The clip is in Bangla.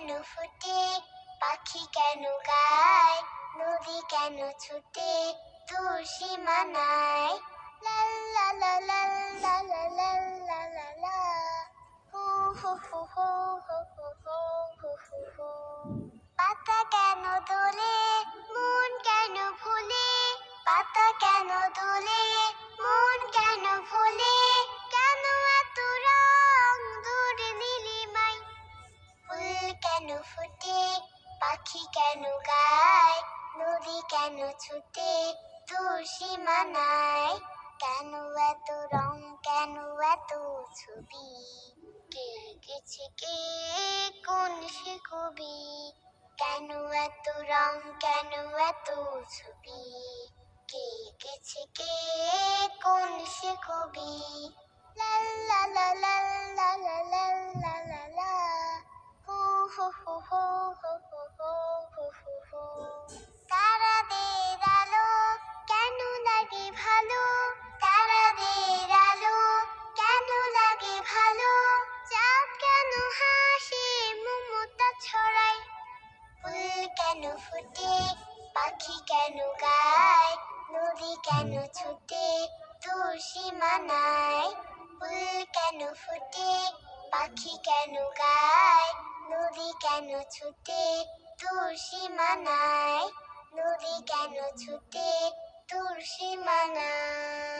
কেন ফুটে, পাখি কেন গায়, নদী কেন ছুটে দূর সীমানায়। লা লা লা লা লা লা লা লা লা লা। হু হু হু হু হু হু হু হু হু হু। পাতা কেন দোলে, মন কেন ভোলে, পাতা কেন দোলে, মন কেন ভোলে, কেন এত রং দূরে নীলিমায়। ফুল কেন ফুটে, পাখি কেন গায়, নদী কেন ছুটে দূর সীমানায়। কেন এত রং, কেন এত ছবি, কে এঁকেছে, কে কোন সে কবি। কেন এত রং, কেন এত ছবি, কে এঁকেছে, কে কোন সে কবি। লা লা লা লা লা লা লা লা লা লা। হু হু হু হু হু হু হু হু হু হু। তারাদের আলো কেন লাগে ভালো, তারাদের আলো কেন লাগে ভালো, চাঁদ কেন হাসে মমতা ছড়ায়। ফুল কেন ফুটে, পাখি কেন গায়, নদী কেন ছুটে দূর সীমানায়। ফুল কেন ফুটে, পাখি কেন গায়, নদী কেন ছুটে দূর সীমানায়, নদী কেন ছুটে দূর সীমানায়।